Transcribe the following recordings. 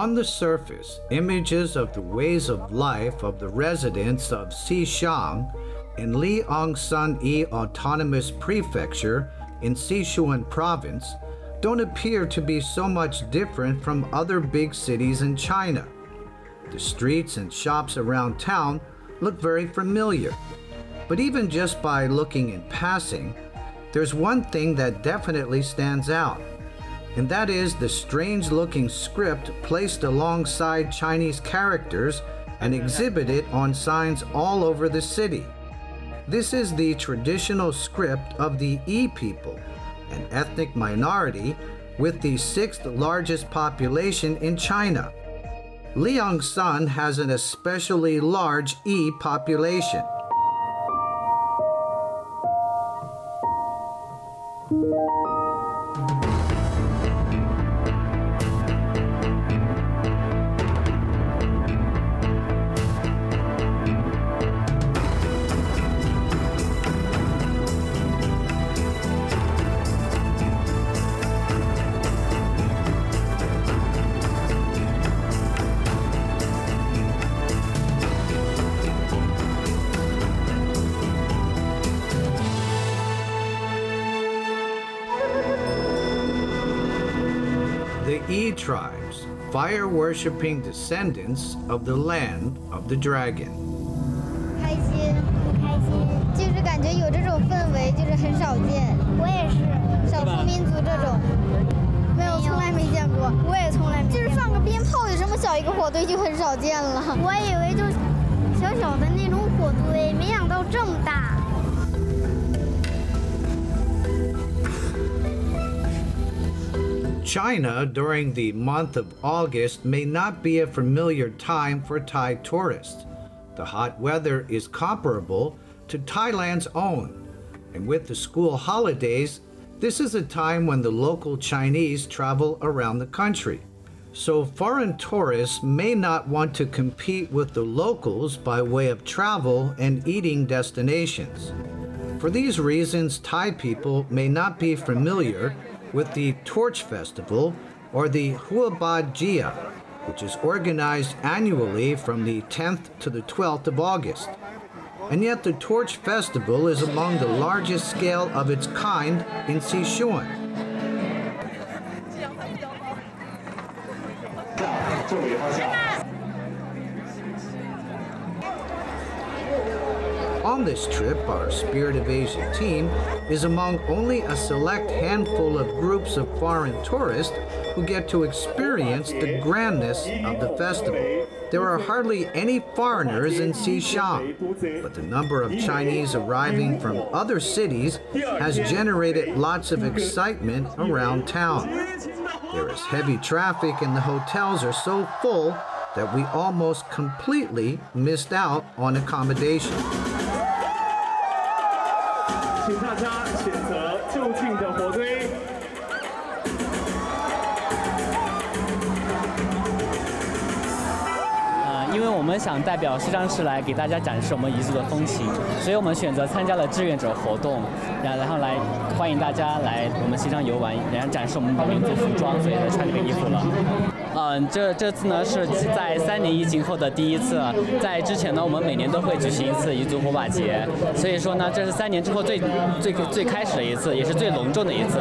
On the surface, images of the ways of life of the residents of Xichang in Liangshan Yi Autonomous Prefecture in Sichuan Province don't appear to be so much different from other big cities in China. The streets and shops around town look very familiar. But even just by looking in passing, there's one thing that definitely stands out, and that is the strange-looking script placed alongside Chinese characters and exhibited on signs all over the city. This is the traditional script of the Yi people, an ethnic minority with the 6th largest population in China. Liangshan has an especially large Yi population. The Yi tribes, fire-worshipping descendants of the land of the dragon. 开心，不开心，就是感觉有这种氛围，就是很少见。我也是，少数民族这种，没有，从来没见过。我也从来没，就是放个鞭炮，有这么小一个火堆就很少见了。我以为就小小的那种火堆，没想到这么大。 China during the month of August may not be a familiar time for Thai tourists. The hot weather is comparable to Thailand's own, and with the school holidays, this is a time when the local Chinese travel around the country. So foreign tourists may not want to compete with the locals by way of travel and eating destinations. For these reasons, Thai people may not be familiar with the Torch Festival or the Huabad Jia, which is organized annually from the 10th to the 12th of August. And yet the Torch Festival is among the largest scale of its kind in Sichuan. On this trip, our Spirit of Asia team is among only a select handful of groups of foreign tourists who get to experience the grandness of the festival. There are hardly any foreigners in Xichang, but the number of Chinese arriving from other cities has generated lots of excitement around town. There is heavy traffic and the hotels are so full that we almost completely missed out on accommodation. 请大家选择就近的火堆。因为我们想代表西昌市来给大家展示我们彝族的风情，所以我们选择参加了志愿者活动，然后来欢迎大家来我们西昌游玩，然后展示我们的民族服装，所以才穿这个衣服了。这次呢是在3年疫情后的第一次，在之前呢我们每年都会举行一次彝族火把节，所以说呢这是3年之后最开始的一次，也是最隆重的一次。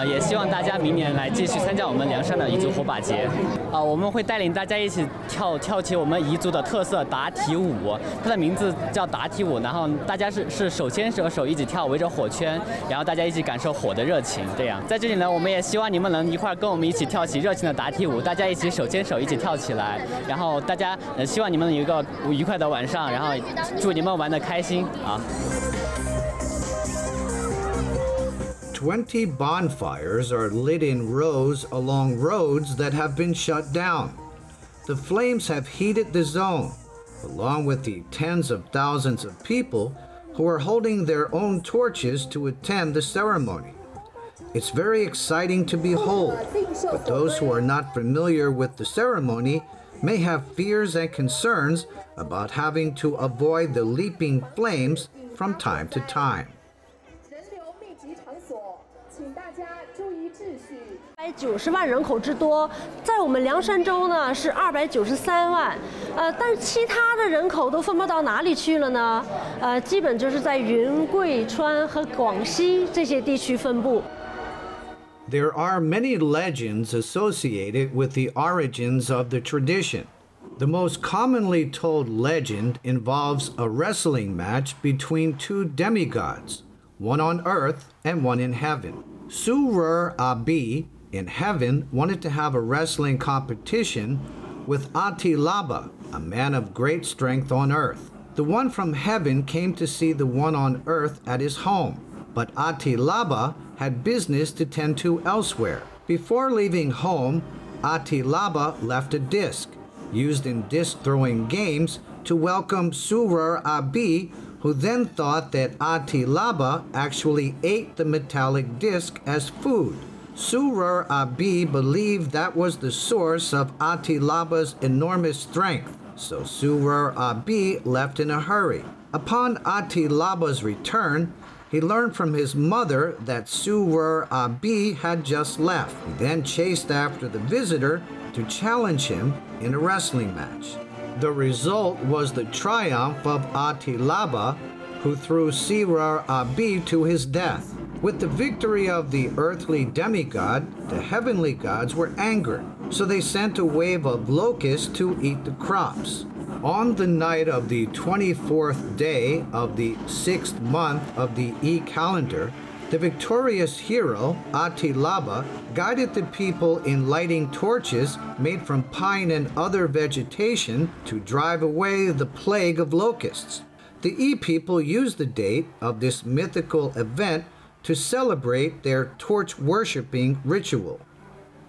也希望大家明年来继续参加我们凉山的彝族火把节。我们会带领大家一起跳起我们彝族的特色打体舞，它的名字叫打体舞，然后大家是手牵手一起跳，围着火圈，然后大家一起感受火的热情。这样在这里呢，我们也希望你们能一块跟我们一起跳起热情的打体舞，大家一起手牵手一起跳起来，然后大家希望你们有一个愉快的晚上，然后祝你们玩得开心啊。20 bonfires are lit in rows along roads that have been shut down. The flames have heated the zone, along with the tens of thousands of people who are holding their own torches to attend the ceremony. It's very exciting to behold, but those who are not familiar with the ceremony may have fears and concerns about having to avoid the leaping flames from time to time. 人流密集场所，请大190万人口之多，在我们凉山州呢是293万，但是其他的人口都分布到哪里去了呢？基本就是在云贵川和广西这些地区分布。There are many legends associated with the origins of the tradition. The most commonly told legend involves a wrestling match between two demigods, one on earth and one in heaven. Surur Abi in heaven wanted to have a wrestling competition with Atilaba, a man of great strength on earth. The one from heaven came to see the one on earth at his home, but Atilaba had business to tend to elsewhere. Before leaving home, Atilaba left a disc, used in disc-throwing games, to welcome Surur Abi, who then thought that Atilaba actually ate the metallic disc as food. Surur Abi believed that was the source of Atilaba's enormous strength, so Surur Abi left in a hurry. Upon Atilaba's return, he learned from his mother that Surur Abi had just left. He then chased after the visitor to challenge him in a wrestling match. The result was the triumph of Atilaba, who threw Surur Abi to his death. With the victory of the earthly demigod, the heavenly gods were angered, so they sent a wave of locusts to eat the crops. On the night of the 24th day of the 6th month of the E-calendar, the victorious hero, Atilaba, guided the people in lighting torches made from pine and other vegetation to drive away the plague of locusts. The E-people used the date of this mythical event to celebrate their torch-worshipping ritual.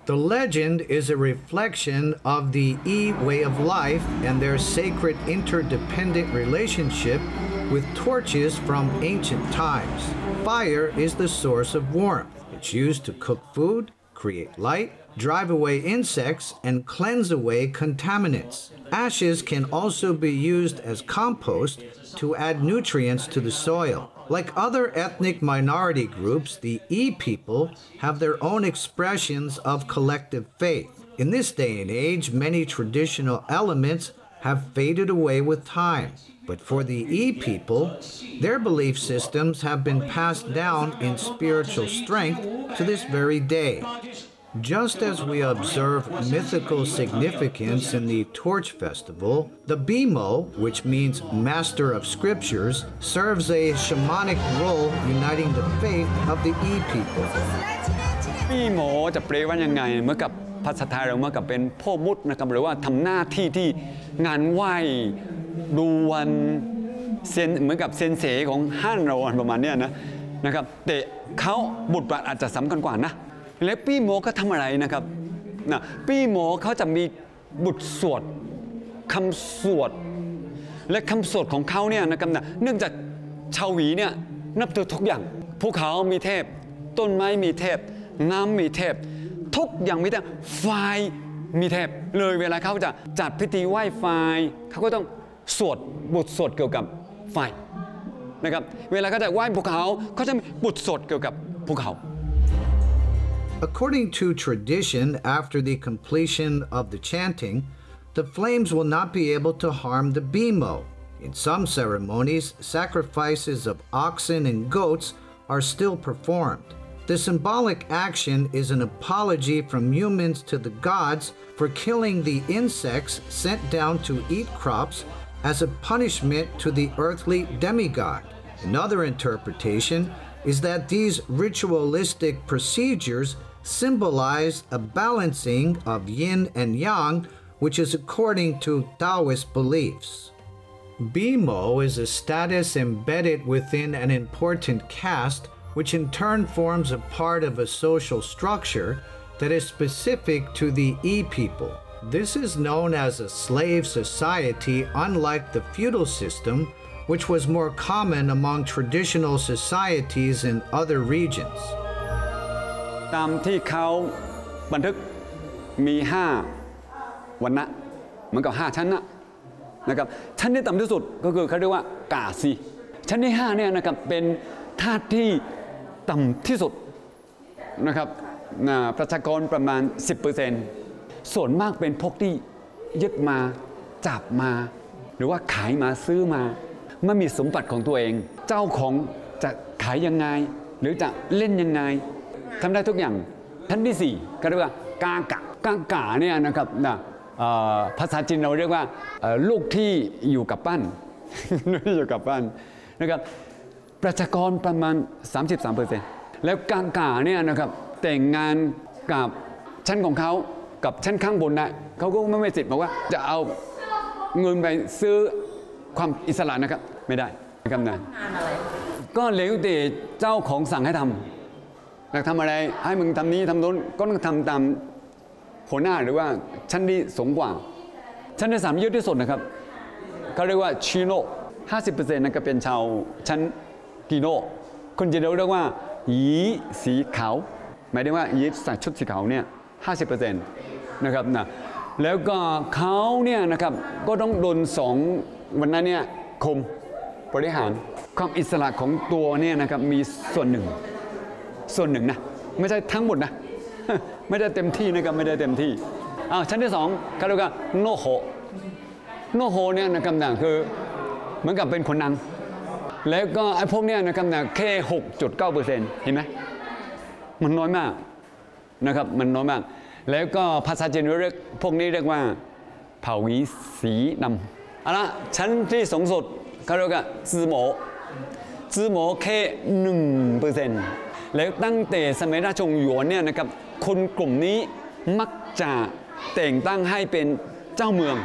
The legend is a reflection of the E way of life and their sacred interdependent relationship with torches from ancient times. Fire is the source of warmth. It's used to cook food, create light, drive away insects, and cleanse away contaminants. Ashes can also be used as compost to add nutrients to the soil. Like other ethnic minority groups, the E people have their own expressions of collective faith. In this day and age, many traditional elements have faded away with time. But for the E people, their belief systems have been passed down in spiritual strength to this very day. Just as we observe mythical significance in the Torch Festival, the Bimo, which means Master of Scriptures, serves a shamanic role uniting the faith of the E people. พี่หมอจะแปลว่ายังไงเหมือนกับภาษาไทยเราเหมือนกับเป็นพ่อมุดนะครับหรือว่าทำหน้าที่ที่งานไหว้ดูวันเซนเหมือนกับเซนเสของห้านเราประมาณนี้นะครับแต่เขาบทบาทอาจจะสำคัญกว่านะและพี่หมอก็ทำอะไรนะครับพี่หมอเขาจะมีบทสวดคำสวดและคำสวดของเขาเนี่ยนะครับเนื่องจากชาวหวีเนี่ยนับถือทุกอย่างภูเขามีเทพต้นไม้มีเทพน้ำมีเทพทุกอย่างมีเทพไฟมีเทพเลยเวลาเขาจะจัดพิธีไหว้ไฟเขาก็ต้องสวดบทสวดเกี่ยวกับไฟนะครับเวลาเขาจะไหว้ภูเขาเขาจะมีบทสวดเกี่ยวกับภูเขา According to tradition, after the completion of the chanting, the flames will not be able to harm the Bimo. In some ceremonies, sacrifices of oxen and goats are still performed. The symbolic action is an apology from humans to the gods for killing the insects sent down to eat crops as a punishment to the earthly demigod. Another interpretation is that these ritualistic procedures symbolize a balancing of yin and yang, which is according to Taoist beliefs. Bimo is a status embedded within an important caste, which in turn forms a part of a social structure that is specific to the E people. This is known as a slave society, unlike the feudal system, which was more common among traditional societies in other regions. ตามที่เขาบันทึกมี5วรรณะเหมือนกับ5ชั้นนะครับชั้นที่ต่ำที่สุดก็คือเขาเรียกว่ากาซีชั้นที่5เนี่ยนะครับเป็นธาตุที่ต่ำที่สุด นะครับประชากรประมาณ 10%ส่วนมากเป็นพวกที่ยึดมาจับมาหรือว่าขายมาซื้อมาไม่มีสมบัติของตัวเองเจ้าของจะขายยังไงหรือจะเล่นยังไงทำได้ทุกอย่างชั้นที่4ก็เรียกว่ากากะเนี่ยนะครับภาษาจีนเราเรียกว่าลูกที่อยู่กับบ้าน อยู่กับบ้านนะครับประชากรประมาณ 33%แล้วกากะเนี่ยนะครับแต่งงานกับชั้นของเขากับชั้นข้างบนได้เขาก็ไม่มีสิทธิ์บอกว่าจะเอาเงินไปซื้อความอิสระนะครับไม่ได้นะครับนะก็แล้วแต่เจ้าของสั่งให้ทำอยากทำอะไรให้มึงทำนี้ทำโน้นก็ต้องทำตามหัวหน้าหรือว่าชั้นที่สูงกว่าชั้นที่3เยอะที่สุดนะครับเขาเรียกว่าชิโน่ 50% นั่นก็เป็นชาวชั้นกิโน่คนจีนเราเรียกว่าหยีสีขาวหมายถึงว่าหยีใส่ชุดสีขาวเนี่ย 50% นะครับนะแล้วก็เขาเนี่ยนะครับก็ต้องโดน2วันนั้นเนี่ยคุมบริหารความอิสระของตัวเนี่ยนะครับมีส่วนหนึ่งนะไม่ใช่ทั้งหมดนะไม่ได้เต็มที่นะครับไม่ได้เต็มที่ชั้นที่2เขาเรียกว่าโนโฮเนี่ยนะครับนะคือเหมือนกับเป็นคนนำแล้วก็ไอ้พวกเนี้ยนะครับนะแค่ 6.9% เห็นไหมมันน้อยมากนะครับมันน้อยมากแล้วก็ภาษาจีนเรียกพวกนี้เรียกว่าเผ่าหวีสีดำเอาละชั้นที่สูงสุดเขาเรียกว่าจื้อหมอแค่ 1%แล้วตั้งแต่สมัยราชวงศ์หยวนเนี่ยนะครับคนกลุ่มนี้มักจะแต่งตั้งให้เป็นเจ้าเมือง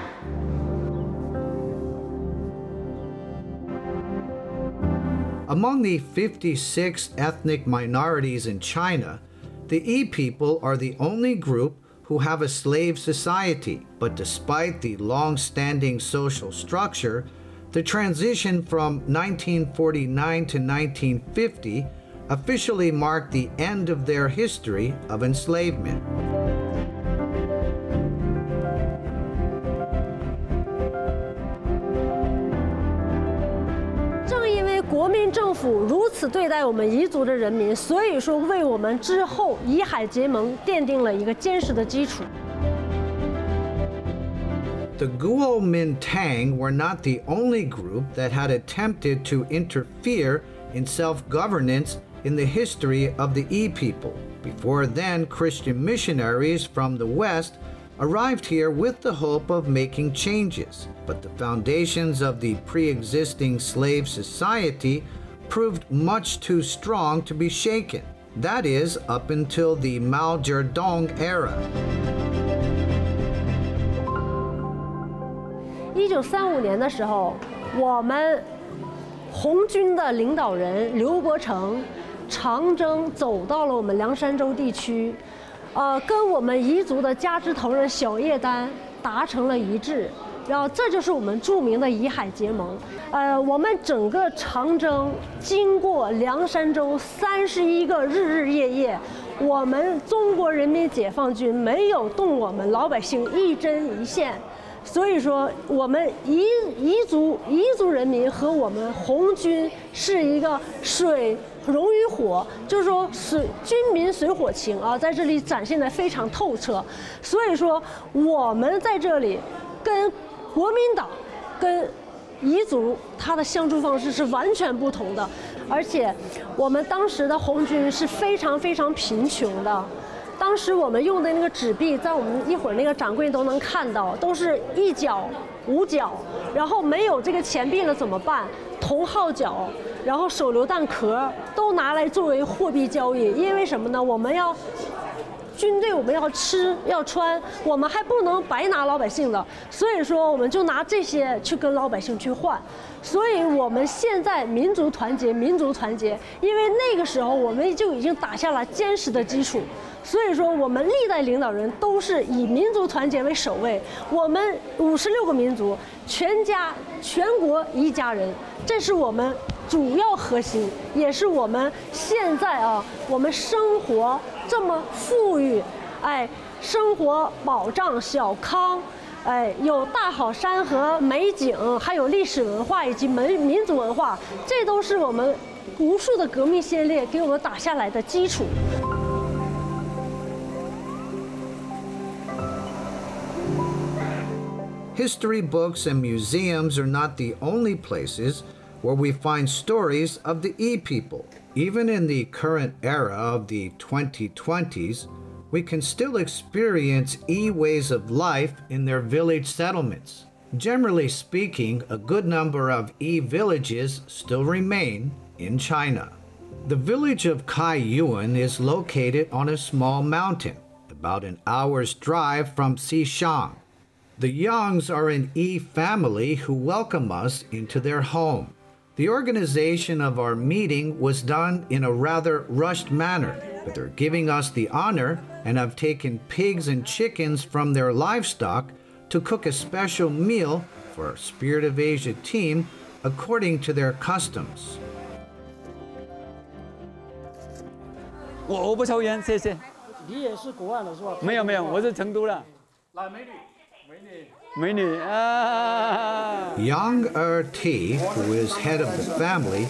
Among the 56 ethnic minorities in China, the Yi people are the only group who have a slave society. But despite the long-standing social structure, the transition from 1949 to 1950 officially marked the end of their history of enslavement. 国民政府如此对待我们彝族的人民，所以说为我们之后彝海结盟奠定了一个坚实的基础。The Guomintang were not the only group that had attempted to interfere in self-governance in the history of the Yi people. Before then, Christian missionaries from the West arrived here with the hope of making changes, but the foundations of the pre-existing slave society proved much too strong to be shaken. That is, up until the Mao Zedong era. 1935年的时候，我们红军的领导人刘伯承长征走到了我们凉山州地区。跟我们彝族的加之头人小叶丹达成了一致，然后这就是我们著名的彝海结盟。我们整个长征经过凉山州31个日日夜夜，我们中国人民解放军没有动我们老百姓一针一线。所以说，我们彝族人民和我们红军是一个水溶于火，就是说军民水火情啊，在这里展现得非常透彻。所以说，我们在这里跟国民党、跟彝族它的相处方式是完全不同的，而且我们当时的红军是非常非常贫穷的。当时我们用的那个纸币，在我们一会儿那个掌柜都能看到，都是1角、5角，然后没有这个钱币了怎么办？铜号角，然后手榴弹壳都拿来作为货币交易。因为什么呢？我们要军队，我们要吃要穿，我们还不能白拿老百姓的，所以说我们就拿这些去跟老百姓去换。所以我们现在民族团结，民族团结，因为那个时候我们就已经打下了坚实的基础。所以说，我们历代领导人都是以民族团结为首位。我们56个民族，全国一家人，这是我们主要核心，也是我们现在我们生活这么富裕，生活保障小康，有大好山河美景，还有历史文化以及民族文化，这都是我们无数的革命先烈给我们打下来的基础。History books and museums are not the only places where we find stories of the Yi people. Even in the current era of the 2020s, we can still experience Yi ways of life in their village settlements. Generally speaking, a good number of Yi villages still remain in China. The village of Kaiyuan is located on a small mountain, about an hour's drive from Xichang. The Yangs are an Yi family who welcome us into their home. The organization of our meeting was done in a rather rushed manner, but they're giving us the honor and have taken pigs and chickens from their livestock to cook a special meal for our Spirit of Asia team according to their customs. 我不抽烟，谢谢。你也是国外的是吧？没有没有，我是成都的。来，美女。 美女啊 Yang Ti, who is head of the family,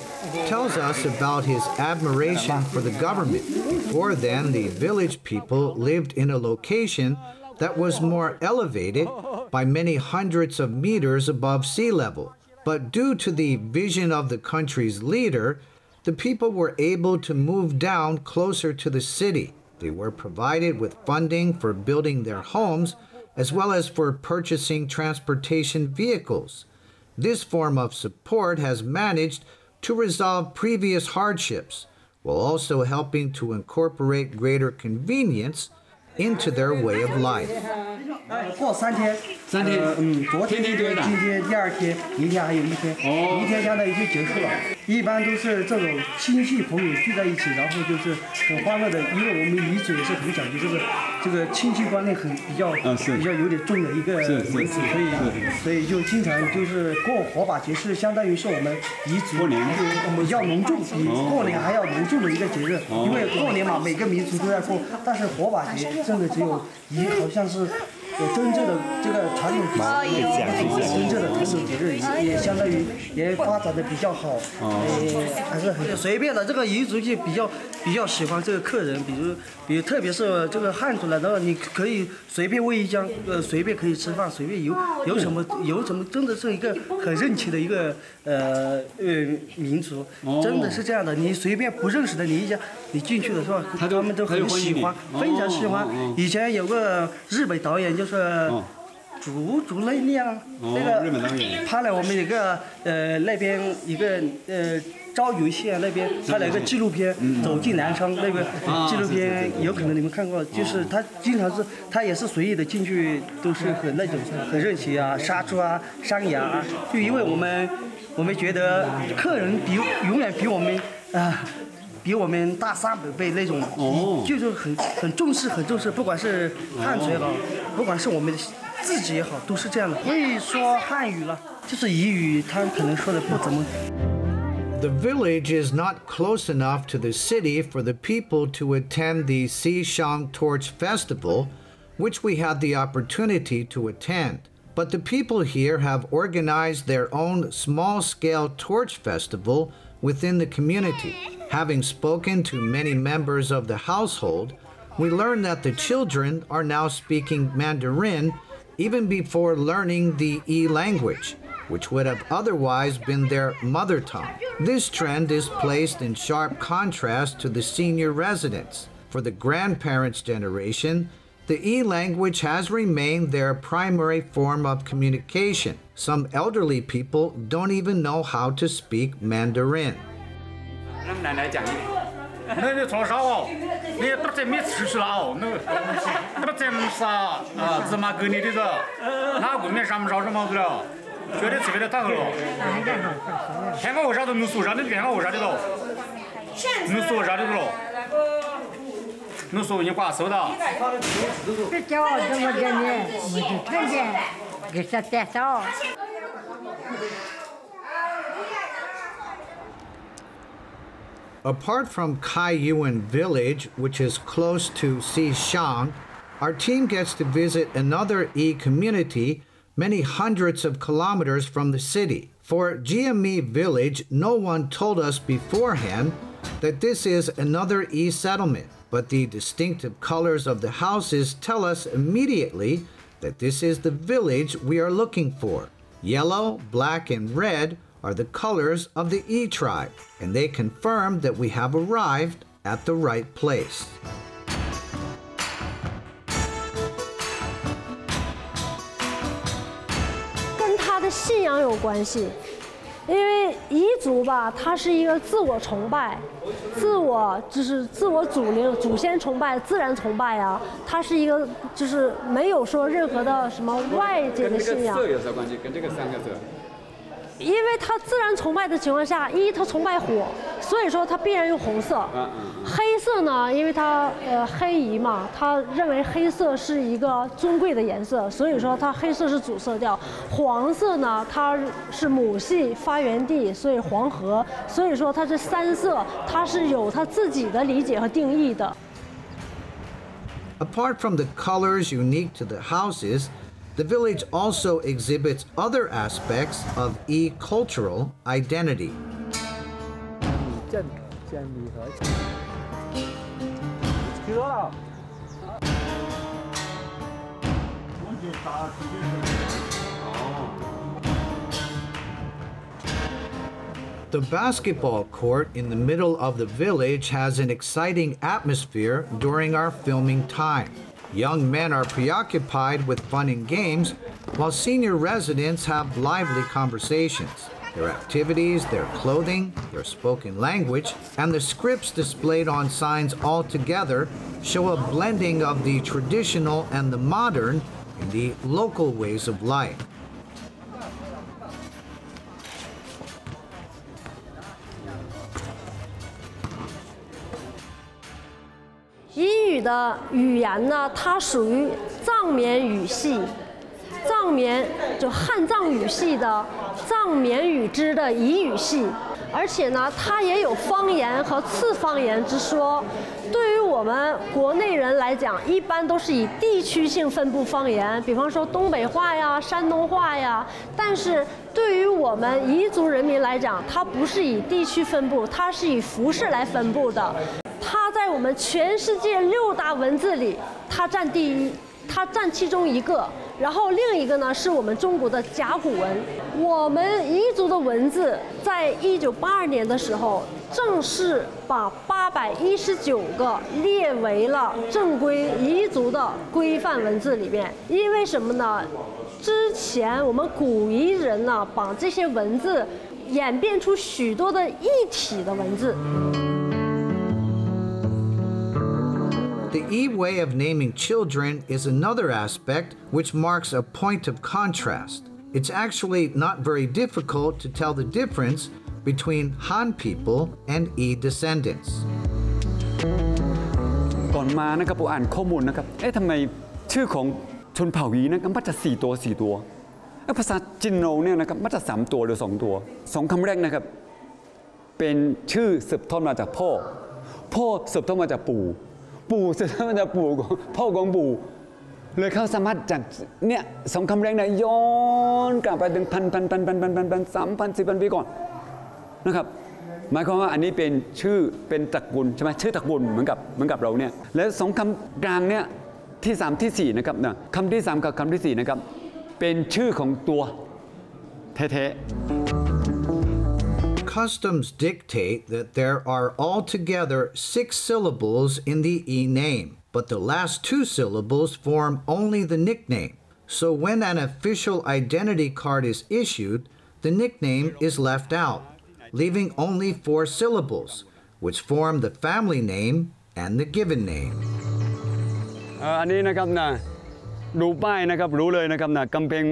tells us about his admiration for the government. Before then, the village people lived in a location that was more elevated by many hundreds of meters above sea level. But due to the vision of the country's leader, the people were able to move down closer to the city. They were provided with funding for building their homes, as well as for purchasing transportation vehicles. This form of support has managed to resolve previous hardships, while also helping to incorporate greater convenience into their way of life. 过3天，3天，昨天、今天、第2天，明天还有1天，明天相当于就结束了。一般都是这种亲戚朋友聚在一起，然后就是很欢乐的，因为我们彝族也是很讲究这个亲戚观念比较有点重的一个民族，所以就经常就是过火把节是相当于是我们彝族比较隆重，比过年还要隆重的一个节日，因为过年嘛每个民族都在过，但是火把节真的只有好像是。 真正的这个传统真正的传统节日也相当于也发展的比较好，还是很随便的。这个彝族就比较喜欢这个客人，比如特别是这个汉族来的话，你可以随便喂一江，随便可以吃饭，随便有什么，真的是一个很热情的一个民族，真的是这样的。你随便不认识的你进去的时候，他们都很喜欢，非常喜欢。以前有个日本导演就是竹内亮，那个拍了我们一个那边一个昭云县那边拍了一个纪录片《走进南昌》，那个纪录片有可能你们看过，就是他经常是他也是随意的进去，都是很那种很热情啊，杀猪啊、山羊啊，就因为我们觉得客人永远比我们比我们大300倍那种，就是很重视，不管是汉族也好，不管是我们自己也好，都是这样的。会说汉语了，就是彝语，他可能说的不怎么。 The village is not close enough to the city for the people to attend the Xichang Torch Festival, which we had the opportunity to attend. But the people here have organized their own small-scale torch festival within the community. Having spoken to many members of the household, we learned that the children are now speaking Mandarin even before learning the Yi language, which would have otherwise been their mother tongue. This trend is placed in sharp contrast to the senior residents. For the grandparents' generation, the Yi language has remained their primary form of communication. Some elderly people don't even know how to speak Mandarin. 让奶奶讲一点。那你从啥哦？你不怎么吃了哦？那不怎么啥啊？怎么给你的着？那外面什么什么子了？觉得这边的太好了。看看为啥都能说啥的？看看为啥的了？能说啥的了？能说你挂手的。这叫怎么的呢？我就看见给他介绍。 Apart from Kaiyuan village, which is close to Xichang, our team gets to visit another Yi community many hundreds of kilometers from the city. For GME village, no one told us beforehand that this is another Yi settlement, but the distinctive colors of the houses tell us immediately that this is the village we are looking for. Yellow, black, and red are the colors of the Yi tribe, and they confirm that we have arrived at the right place. 跟他的信仰有关系，因为彝族吧，它是一个自我崇拜，自我祖先崇拜、自然崇拜啊，它是一个就是没有说任何的什么外界的信仰。跟这个色有什么关系？跟这个三个色。 因为它自然崇拜的情况下，它崇拜火，所以说它必然用红色。黑色呢，因为它黑彝嘛，他认为黑色是一个尊贵的颜色，所以说它黑色是主色调。黄色呢，它是母系发源地，所以黄河，所以说它这三色它是有它自己的理解和定义的。Apart from the colors unique to the houses, the village also exhibits other aspects of Yi cultural identity. The basketball court in the middle of the village has an exciting atmosphere during our filming time. Young men are preoccupied with fun and games, while senior residents have lively conversations. Their activities, their clothing, their spoken language, and the scripts displayed on signs all together show a blending of the traditional and the modern in the local ways of life. 彝语的语言呢，它属于藏缅语系，藏缅就汉藏语系的藏缅语支的彝语系，而且呢，它也有方言和次方言之说。对于我们国内人来讲，一般都是以地区性分布方言，比方说东北话呀、山东话呀。但是对于我们彝族人民来讲，它不是以地区分布，它是以服饰来分布的。 它在我们全世界6大文字里，它占第一，它占其中一个。然后另一个呢，是我们中国的甲骨文。我们彝族的文字在1982年的时候，正式把819个列为了正规彝族的规范文字里面。因为什么呢？之前我们古彝人呢，把这些文字演变出许多的异体的文字。 The Yi way of naming children is another aspect which marks a point of contrast. It's actually not very difficult to tell the difference between Han people and Yi descendants. ก่อนมานะครับผมอ่านข้อมูลนะครับทำไมชื่อของชนเผ่าYiนะครับมักจะ4 ตัวภาษาจินโนเนี่ยนะครับมักจะ3 ตัวหรือ2 ตัว2 คำแรกนะครับเป็นชื่อสืบทอดมาจากพ่อสืบทอดมาจากปู่สืบทอดมาจากปู่ของพ่อของปู่เลยเขาสามารถจากเนี่ย2 คำแรกเนี่ยย้อนกลับไปถึงพัน3,000 4,000 ปีก่อนนะครับหมายความว่าอันนี้เป็นชื่อเป็นตระกูลใช่ไหมชื่อตระกูลเหมือนกับเราเนี่ยแล้ว2 คำกลางเนี่ยที่3ที่4นะครับนะคำที่3กับคำที่4นะครับเป็นชื่อของตัวแท้ๆ Customs dictate that there are altogether 6 syllables in the Yi name, but the last 2 syllables form only the nickname. So when an official identity card is issued, the nickname is left out, leaving only 4 syllables, which form the family name and the given name. อันนี้นะครับนะดูป้ายนะครับรู้เลยนะครับนะกำแพง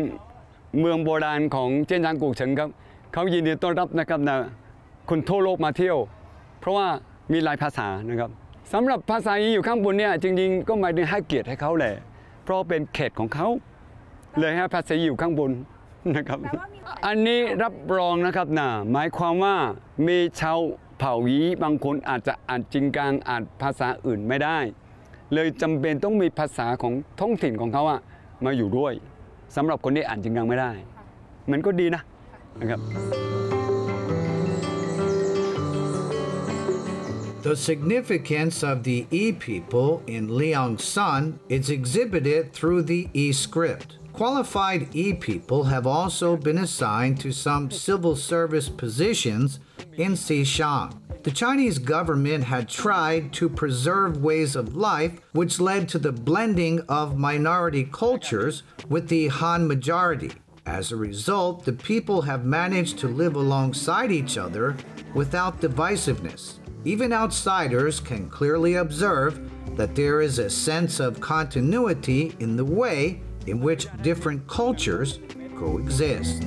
เมืองโบราณของเจียนจางกูเฉิงครับเขายินดีต้อนรับนะครับนะคนทั่วโลกมาเที่ยวเพราะว่ามีหลายภาษานะครับสำหรับภาษาYiอยู่ข้างบนเนี่ยจริงๆก็หมายถึงให้เกียรติให้เขาแหละเพราะเป็นเขตของเขาเลยให้ภาษาYiอยู่ข้างบนนะครับอันนี้รับรองนะครับนะหมายความว่ามีชาวเผ่าYiบางคนอาจจะอ่านจริงจังอ่านภาษาอื่นไม่ได้เลยจำเป็นต้องมีภาษาของท้องถิ่นของเขาอะมาอยู่ด้วยสำหรับคนที่อ่านจริงจังไม่ได้มันก็ดีนะครับ The significance of the Yi people in Liangshan is exhibited through the Yi script. Qualified Yi people have also been assigned to some civil service positions in Xichang. The Chinese government had tried to preserve ways of life which led to the blending of minority cultures with the Han majority. As a result, the people have managed to live alongside each other without divisiveness. Even outsiders can clearly observe that there is a sense of continuity in the way in which different cultures coexist.